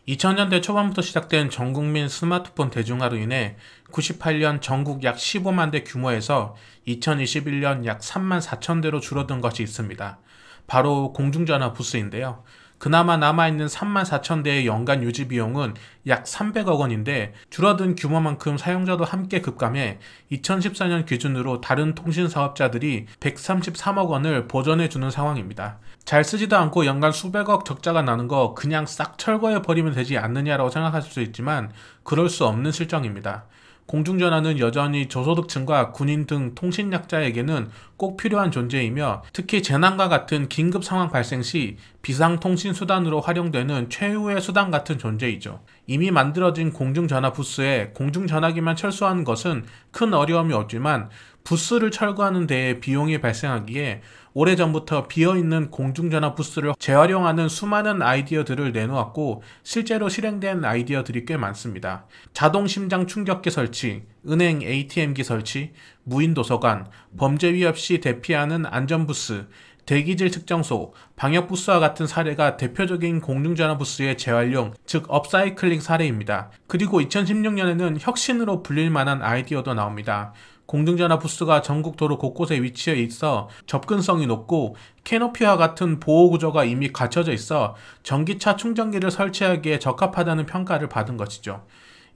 2000년대 초반부터 시작된 전국민 스마트폰 대중화로 인해 98년 전국 약 15만 대 규모에서 2021년 약 3만 4천 대로 줄어든 것이 있습니다. 바로 공중전화 부스인데요. 그나마 남아있는 3만 4천 대의 연간 유지 비용은 약 300억 원인데 줄어든 규모만큼 사용자도 함께 급감해 2014년 기준으로 다른 통신 사업자들이 133억 원을 보전해주는 상황입니다. 잘 쓰지도 않고 연간 수백억 적자가 나는 거 그냥 싹 철거해버리면 되지 않느냐라고 생각하실 수 있지만 그럴 수 없는 실정입니다. 공중전화는 여전히 저소득층과 군인 등 통신약자에게는 꼭 필요한 존재이며 특히 재난과 같은 긴급 상황 발생 시 비상통신 수단으로 활용되는 최후의 수단 같은 존재이죠. 이미 만들어진 공중전화 부스에 공중전화기만 철수하는 것은 큰 어려움이 없지만 부스를 철거하는 데에 비용이 발생하기에 오래전부터 비어있는 공중전화 부스를 재활용하는 수많은 아이디어들을 내놓았고 실제로 실행된 아이디어들이 꽤 많습니다. 자동 심장 충격기 설치, 은행 ATM기 설치, 무인 도서관, 범죄 위협 시 대피하는 안전부스, 대기질 측정소, 방역부스와 같은 사례가 대표적인 공중전화 부스의 재활용, 즉 업사이클링 사례입니다. 그리고 2016년에는 혁신으로 불릴 만한 아이디어도 나옵니다. 공중전화 부스가 전국 도로 곳곳에 위치해 있어 접근성이 높고 캐노피와 같은 보호구조가 이미 갖춰져 있어 전기차 충전기를 설치하기에 적합하다는 평가를 받은 것이죠.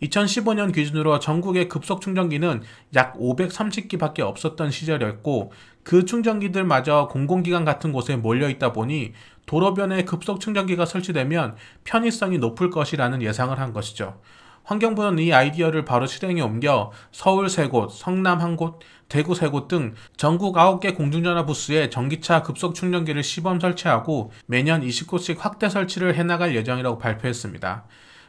2015년 기준으로 전국의 급속 충전기는 약 530기밖에 없었던 시절이었고 그 충전기들마저 공공기관 같은 곳에 몰려있다 보니 도로변에 급속 충전기가 설치되면 편의성이 높을 것이라는 예상을 한 것이죠. 환경부는 이 아이디어를 바로 실행에 옮겨 서울 3곳, 성남 1곳, 대구 3곳 등 전국 9개 공중전화 부스에 전기차 급속 충전기를 시범 설치하고 매년 20곳씩 확대 설치를 해나갈 예정이라고 발표했습니다.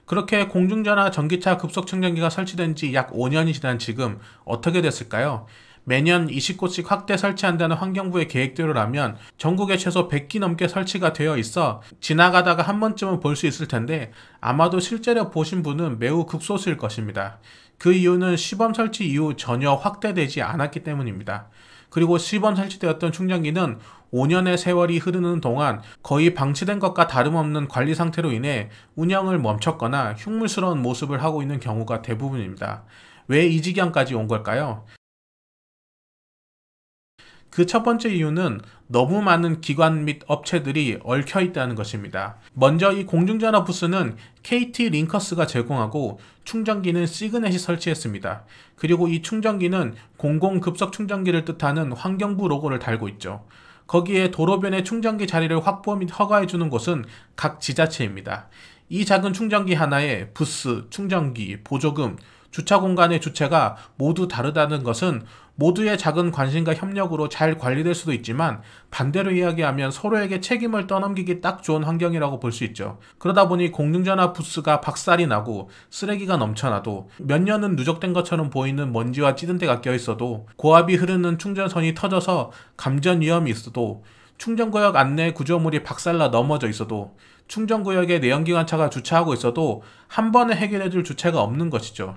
그렇게 공중전화 전기차 급속 충전기가 설치된 지 약 5년이 지난 지금 어떻게 됐을까요? 매년 20곳씩 확대 설치한다는 환경부의 계획대로라면 전국에 최소 100기 넘게 설치가 되어 있어 지나가다가 한 번쯤은 볼 수 있을 텐데 아마도 실제로 보신 분은 매우 극소수일 것입니다. 그 이유는 시범 설치 이후 전혀 확대되지 않았기 때문입니다. 그리고 시범 설치되었던 충전기는 5년의 세월이 흐르는 동안 거의 방치된 것과 다름없는 관리 상태로 인해 운영을 멈췄거나 흉물스러운 모습을 하고 있는 경우가 대부분입니다. 왜 이 지경까지 온 걸까요? 그 첫 번째 이유는 너무 많은 기관 및 업체들이 얽혀 있다는 것입니다. 먼저 이 공중전화 부스는 KT 링커스가 제공하고 충전기는 시그넷이 설치했습니다. 그리고 이 충전기는 공공급속 충전기를 뜻하는 환경부 로고를 달고 있죠. 거기에 도로변의 충전기 자리를 확보 및 허가해주는 곳은 각 지자체입니다. 이 작은 충전기 하나에 부스, 충전기, 보조금, 주차 공간의 주체가 모두 다르다는 것은 모두의 작은 관심과 협력으로 잘 관리될 수도 있지만 반대로 이야기하면 서로에게 책임을 떠넘기기 딱 좋은 환경이라고 볼 수 있죠. 그러다 보니 공중전화 부스가 박살이 나고 쓰레기가 넘쳐나도 몇 년은 누적된 것처럼 보이는 먼지와 찌든 데가 껴있어도 고압이 흐르는 충전선이 터져서 감전 위험이 있어도 충전구역 안내 구조물이 박살나 넘어져 있어도 충전구역에 내연기관차가 주차하고 있어도 한 번에 해결해줄 주체가 없는 것이죠.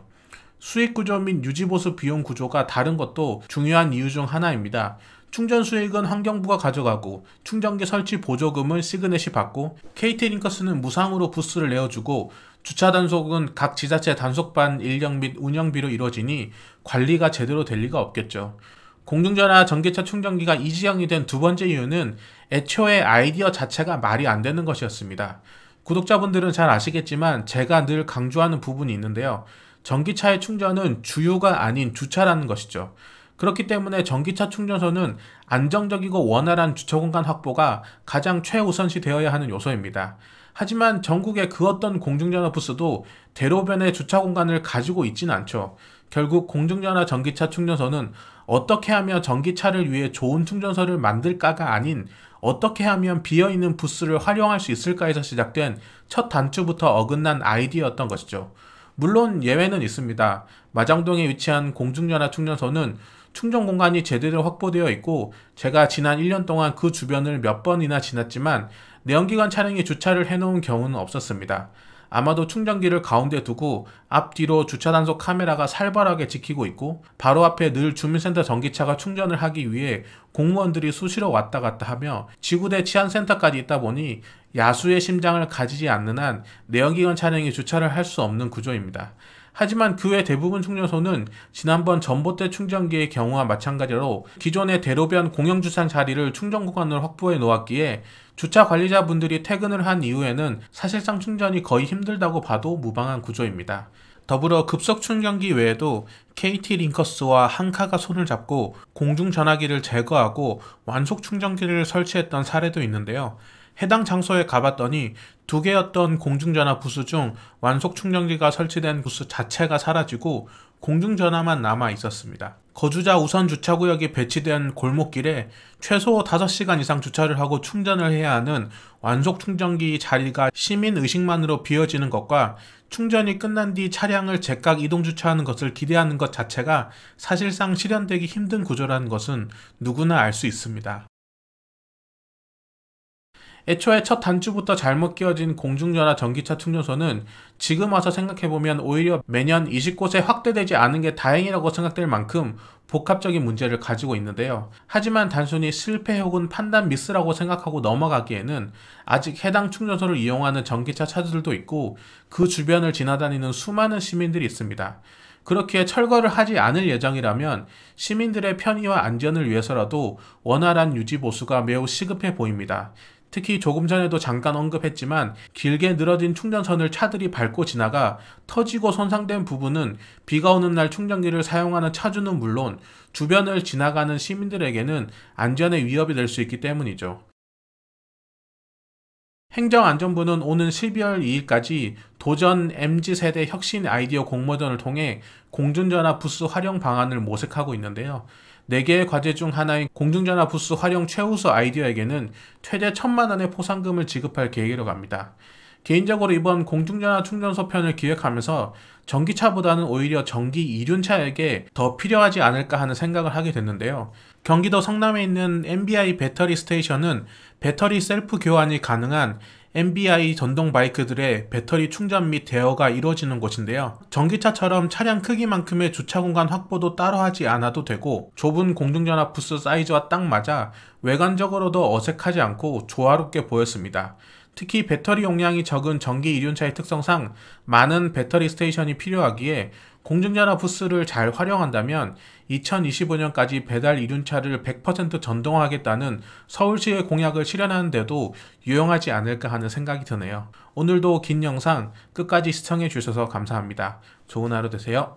수익구조 및 유지보수 비용 구조가 다른 것도 중요한 이유 중 하나입니다. 충전 수익은 환경부가 가져가고 충전기 설치 보조금은 시그넷이 받고 KT링커스는 무상으로 부스를 내어주고 주차 단속은 각 지자체 단속반 인력 및 운영비로 이루어지니 관리가 제대로 될 리가 없겠죠. 공중전화 전기차 충전기가 이 지형이 된 두 번째 이유는 애초에 아이디어 자체가 말이 안 되는 것이었습니다. 구독자분들은 잘 아시겠지만 제가 늘 강조하는 부분이 있는데요. 전기차의 충전은 주유가 아닌 주차라는 것이죠. 그렇기 때문에 전기차 충전소는 안정적이고 원활한 주차 공간 확보가 가장 최우선시 되어야 하는 요소입니다. 하지만 전국의 그 어떤 공중전화 부스도 대로변의 주차 공간을 가지고 있진 않죠. 결국 공중전화 전기차 충전소는 어떻게 하면 전기차를 위해 좋은 충전소를 만들까가 아닌 어떻게 하면 비어있는 부스를 활용할 수 있을까에서 시작된 첫 단추부터 어긋난 아이디어였던 것이죠. 물론 예외는 있습니다. 마장동에 위치한 공중전화 충전소는 충전 공간이 제대로 확보되어 있고 제가 지난 1년 동안 그 주변을 몇 번이나 지났지만 내연기관 차량이 주차를 해놓은 경우는 없었습니다. 아마도 충전기를 가운데 두고 앞뒤로 주차 단속 카메라가 살벌하게 지키고 있고 바로 앞에 늘 주민센터 전기차가 충전을 하기 위해 공무원들이 수시로 왔다 갔다 하며 지구대 치안센터까지 있다 보니 야수의 심장을 가지지 않는 한 내연기관 차량이 주차를 할 수 없는 구조입니다. 하지만 그 외 대부분 충전소는 지난번 전봇대 충전기의 경우와 마찬가지로 기존의 대로변 공영주차 자리를 충전 구간으로 확보해 놓았기에 주차 관리자분들이 퇴근을 한 이후에는 사실상 충전이 거의 힘들다고 봐도 무방한 구조입니다. 더불어 급속 충전기 외에도 KT 링커스와 한카가 손을 잡고 공중전화기를 제거하고 완속 충전기를 설치했던 사례도 있는데요. 해당 장소에 가봤더니 두 개였던 공중전화 부스 중 완속 충전기가 설치된 부스 자체가 사라지고 공중전화만 남아 있었습니다. 거주자 우선 주차구역이 배치된 골목길에 최소 5시간 이상 주차를 하고 충전을 해야 하는 완속 충전기 자리가 시민 의식만으로 비어지는 것과 충전이 끝난 뒤 차량을 제각 이동 주차하는 것을 기대하는 것 자체가 사실상 실현되기 힘든 구조라는 것은 누구나 알 수 있습니다. 애초에 첫 단추부터 잘못 끼워진 공중전화 전기차 충전소는 지금 와서 생각해보면 오히려 매년 20곳에 확대되지 않은 게 다행이라고 생각될 만큼 복합적인 문제를 가지고 있는데요. 하지만 단순히 실패 혹은 판단 미스라고 생각하고 넘어가기에는 아직 해당 충전소를 이용하는 전기차 차주들도 있고 그 주변을 지나다니는 수많은 시민들이 있습니다. 그렇기에 철거를 하지 않을 예정이라면 시민들의 편의와 안전을 위해서라도 원활한 유지 보수가 매우 시급해 보입니다. 특히 조금 전에도 잠깐 언급했지만 길게 늘어진 충전선을 차들이 밟고 지나가 터지고 손상된 부분은 비가 오는 날 충전기를 사용하는 차주는 물론 주변을 지나가는 시민들에게는 안전의 위협이 될 수 있기 때문이죠. 행정안전부는 오는 12월 2일까지 도전 MZ세대 혁신 아이디어 공모전을 통해 공중전화 부스 활용 방안을 모색하고 있는데요. 4개의 과제 중 하나인 공중전화 부스 활용 최우수 아이디어에게는 최대 1,000만 원의 포상금을 지급할 계획이라고 합니다. 개인적으로 이번 공중전화 충전소 편을 기획하면서 전기차보다는 오히려 전기 이륜차에게 더 필요하지 않을까 하는 생각을 하게 됐는데요. 경기도 성남에 있는 MBI 배터리 스테이션은 배터리 셀프 교환이 가능한 MBI 전동 바이크들의 배터리 충전 및 대여가 이루어지는 곳인데요. 전기차처럼 차량 크기만큼의 주차 공간 확보도 따로 하지 않아도 되고 좁은 공중전화 부스 사이즈와 딱 맞아 외관적으로도 어색하지 않고 조화롭게 보였습니다. 특히 배터리 용량이 적은 전기 이륜차의 특성상 많은 배터리 스테이션이 필요하기에 공중전화 부스를 잘 활용한다면 2025년까지 배달 이륜차를 100% 전동화하겠다는 서울시의 공약을 실현하는 데도 유용하지 않을까 하는 생각이 드네요. 오늘도 긴 영상 끝까지 시청해 주셔서 감사합니다. 좋은 하루 되세요.